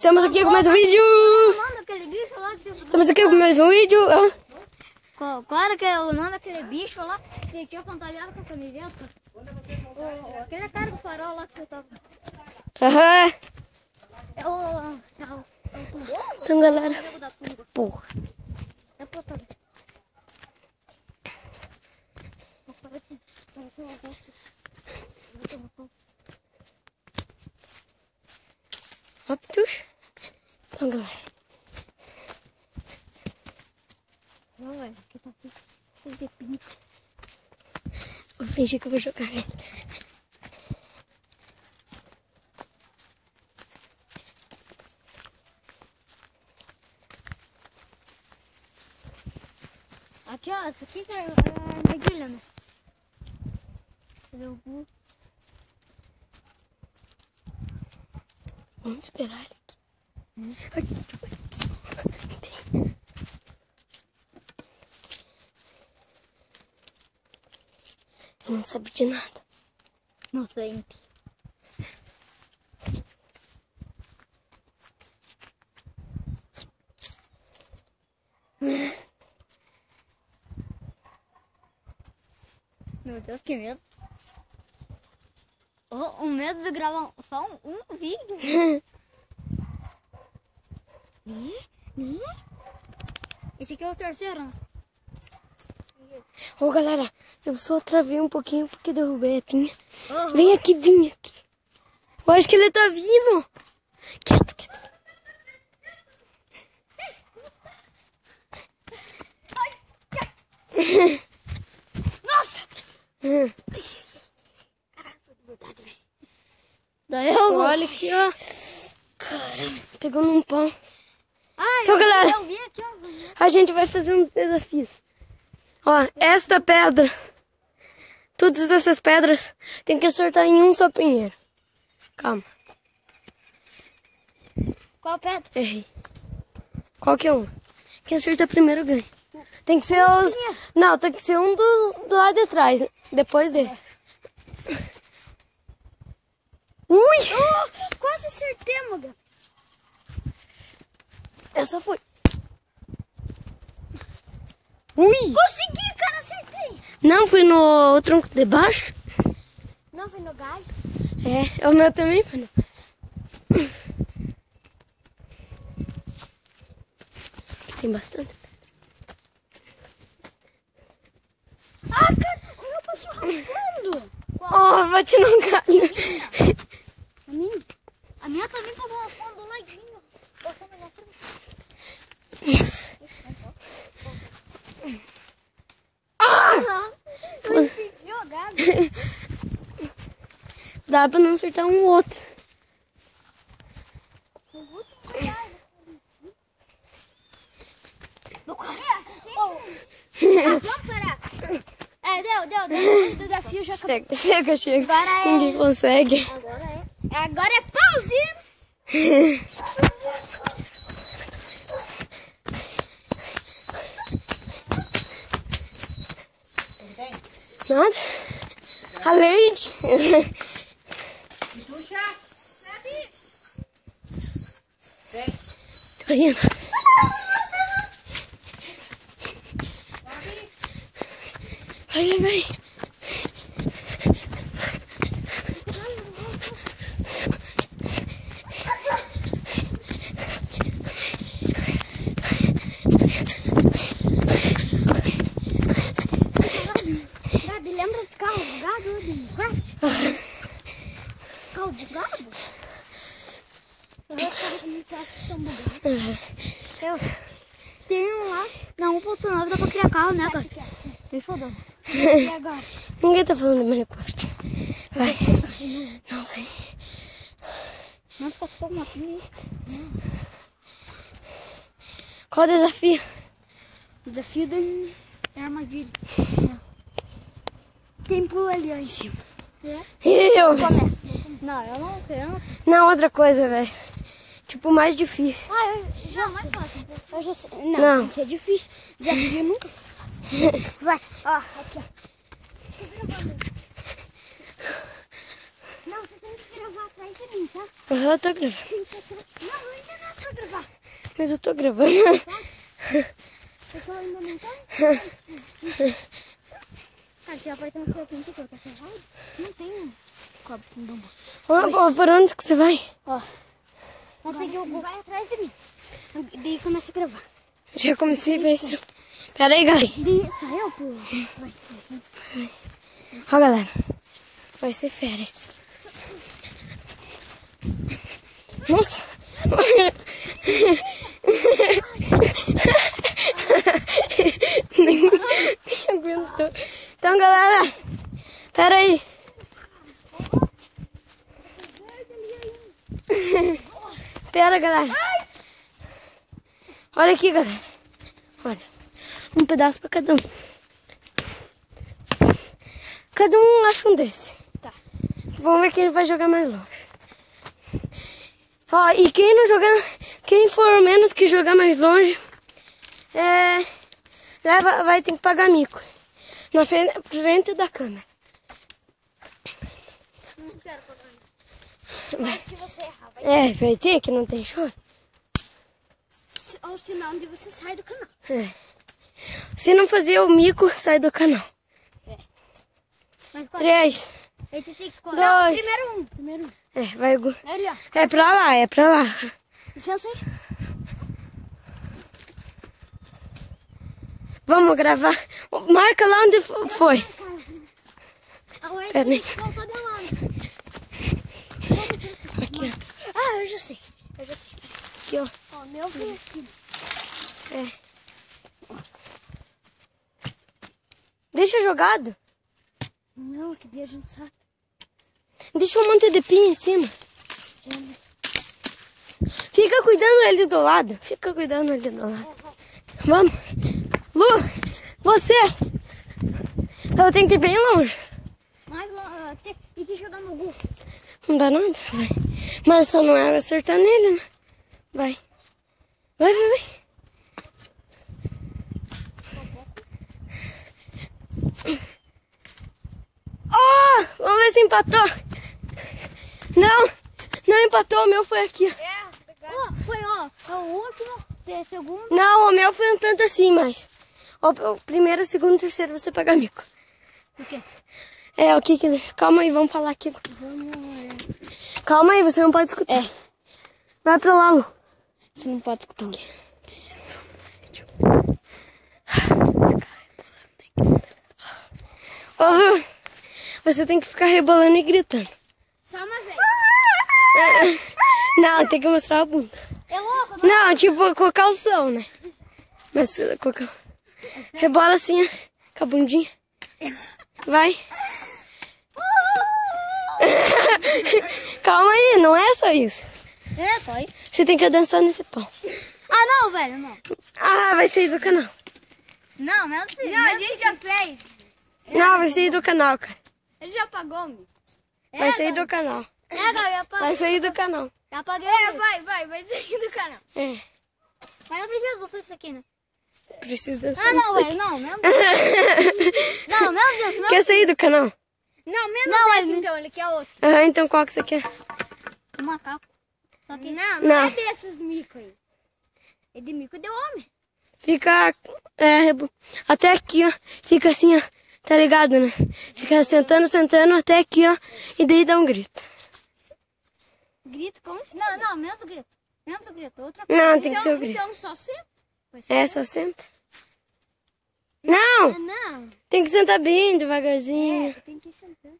Estamos aqui com mais um vídeo. Estamos aqui com mais um vídeo. Qual era que é o nome daquele bicho lá que tinha fantasiado com a camiseta? Aquele cara do farol lá que você tava. Aham. É o Tumbo? Então, galera. Porra. É pra tá. Raptus. Então, galera. Não, velho, aqui tá tudo. Vou fingir que eu vou jogar nele. Aqui, ó, isso aqui é a armadilha, né? Jogo. Vamos esperar ele aqui. Eu não sabe de nada. Não sei. Meu Deus, que medo. O medo de gravar só um vídeo. Esse aqui é o terceiro, né? Ô, galera, eu só travei um pouquinho porque derrubei a pinha. Vem aqui, vem aqui. Eu acho que ele tá vindo. Quieto, quieto. Nossa! Daí eu olha aqui, ó. Caramba, pegou num pão. Então, galera, Eu vi aqui, ó. a gente vai fazer uns desafios. Ó, esta pedra, todas essas pedras, tem que acertar em um só pinheiro. Calma. Qual pedra? Errei. Qualquer um. Quem acertar primeiro ganha. Tem que ser os... Não, tem que ser um dos lá de trás. Depois desse. Ui! Quase acertei, Moga. Essa foi. Ui! Consegui, cara, acertei. Não, foi no tronco de baixo? Não, foi no galho. É, o meu também foi no... Tem bastante. Ah, cara, o meu passou raspando. Ó, bate no galho. A minha também passou raspando do ladinho. Passou na minha frente. Yes. Eu entendi jogado. Dá pra não acertar um outro. Vou correr. Vamos parar. Deu. O desafio já acabou. Chega. Agora é... Ninguém consegue. Agora é pause. Nada. A Leide. Tô indo. Vai. Gabi, lembra dos carros de gado do Minecraft? Carro de gado? Eu vou ficar com muitos carros que estão bugados. Tem um lá, na 1.9 dá pra criar carro, né, cara? Tem fodão. Ninguém tá falando de Minecraft. Vai. Não sei. Nossa, passou uma pinha. Qual o desafio? Desafio da armadilha. Quem pula ali, ó, em cima. Eu. Começa. Não, eu não quero. Não, outra coisa, velho. Tipo, mais difícil. Eu já sei. Eu já sei. Não. Tem que ser difícil. Desafio nunca foi fácil. Vai, ó, aqui, ó. Não, você tem que gravar atrás de mim, tá? Eu tô gravando. Não, não Mas eu tô gravando. Porque eu ainda não tô. Aqui a parte não tem que eu tô ferrado. Não tem copo com bambu. Ó, por onde que você vai? Ó. Mas tem que eu vai atrás de mim. Daí começa a gravar. Já comecei a ver isso. Pera aí, galera. Daí saiu, pô. Ó, galera. Vai ser férias. Nossa. Nem aguentou. Então, galera. Pera aí. Pera, galera. Olha aqui, galera. Olha. Um pedaço pra cada um. Cada um acha um desse. Tá. Vamos ver quem vai jogar mais longe. Ó, e quem não jogar, quem for menos que jogar mais longe, vai ter que pagar mico. Na frente da câmera. Não quero pagar mico. Mas se você errar, vai Vai ter, que não tem choro. ou senão onde você sai do canal. Se não fazer o mico, sai do canal. Mas 3. Aí tu tem que escolher. 2. Primeiro um. Vai. Ali, ó. É pra lá, é pra lá. Licença aí. Vamos gravar. Marca lá onde foi. Pera aí. Voltou de lado. Aqui, ó. Ah, eu já sei. Aqui, ó. Ó, meu foi aqui. Deixa jogado. Não, que dia a gente sabe. Deixa um monte de pinho em cima. Fica cuidando ali do lado. Vamos. Lu, você. Ela tem que ir bem longe. Mas tem que jogar no gol. Não dá nada, vai. Mas só não é acertar nele, né? Vai. Vai. Oh, vamos ver se empatou. Não empatou, o meu foi aqui. Foi, ó. É o último, o segundo. Não, o meu foi um tanto assim, mas... O primeiro, segundo, terceiro, você paga mico. O quê? O que que... Calma aí, vamos falar aqui. Calma aí, você não pode escutar. Vai pra lá, Lu. Você não pode escutar. Ô, Lu, você tem que ficar rebolando e gritando. Só uma vez. Não, tem que mostrar a bunda. É louco, Não, tipo com calção, né? Mas rebola assim, ó, com a bundinha. Vai. Calma aí, não é só isso. Foi. Você tem que dançar nesse pau. Ah, não, velho, não. Ah, vai sair do canal. Não, não é assim. Não, a gente já fez. Não, vai sair do canal, cara. Ele já pagou, meu. Vai sair do canal. Vai sair do canal. Já paguei. Vai sair do canal. Mas não precisa do isso aqui, né? Preciso dançar Ah, nisso não, daqui. velho, não, meu Deus. Não, meu Deus, meu Quer sair do canal? Não, menos esse, então, ele quer outro. Então qual que você quer? Um macaco. Só que Não. não é desses mico aí. É de mico de homem. Fica até aqui, ó. Fica assim, ó. Tá ligado, né? Fica sentando até aqui, ó. E daí dá um grito. Grito como assim? Não, menos grito. Outra coisa. Não, tem que ser o grito. Então só senta. Só senta. Não! Não. Tem que sentar bem devagarzinho. Tem que ir sentando.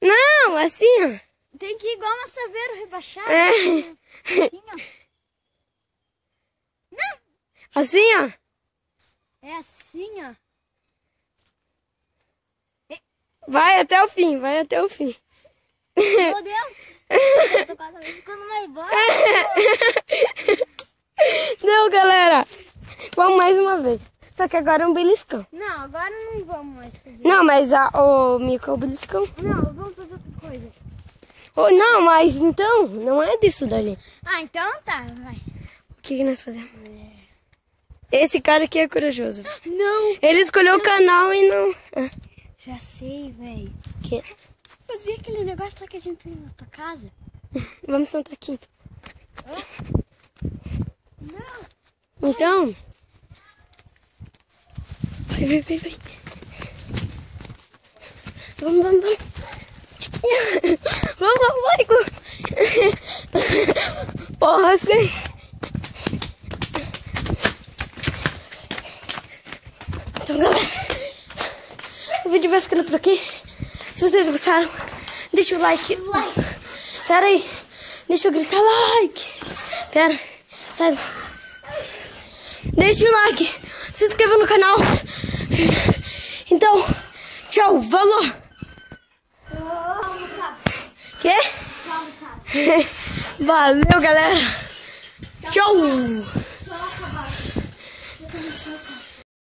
Não, assim, ó. Tem que ir igual uma saveiro rebaixado. É. Assim, ó. Assim, ó. É assim, ó. Vai até o fim. Meu Deus. Eu tô quase ficando mais boa. Não, galera. Vamos mais uma vez. Só que agora é um beliscão. Não, agora não vamos mais fazer. Não, mas o mico é o beliscão. Não, vamos fazer outra coisa. Não, mas então, não é disso dali. Ah, então tá, vai. O que nós fazemos? Esse cara aqui é corajoso. Não. Ele escolheu o canal e não... Já sei, velho. Que? Fazer aquele negócio lá que a gente fez na tua casa. Vamos sentar aqui, então. Então... Vai. Vamos. Chiquinha. Vamos. Porra, sei. Então, galera, o vídeo vai ficando por aqui. Se vocês gostaram, deixa o like. Pera aí, deixa eu gritar like. Pera, sai. Deixa o like, se inscreva no canal. Então, tchau, falou. Quê? Valeu, galera. Tchau.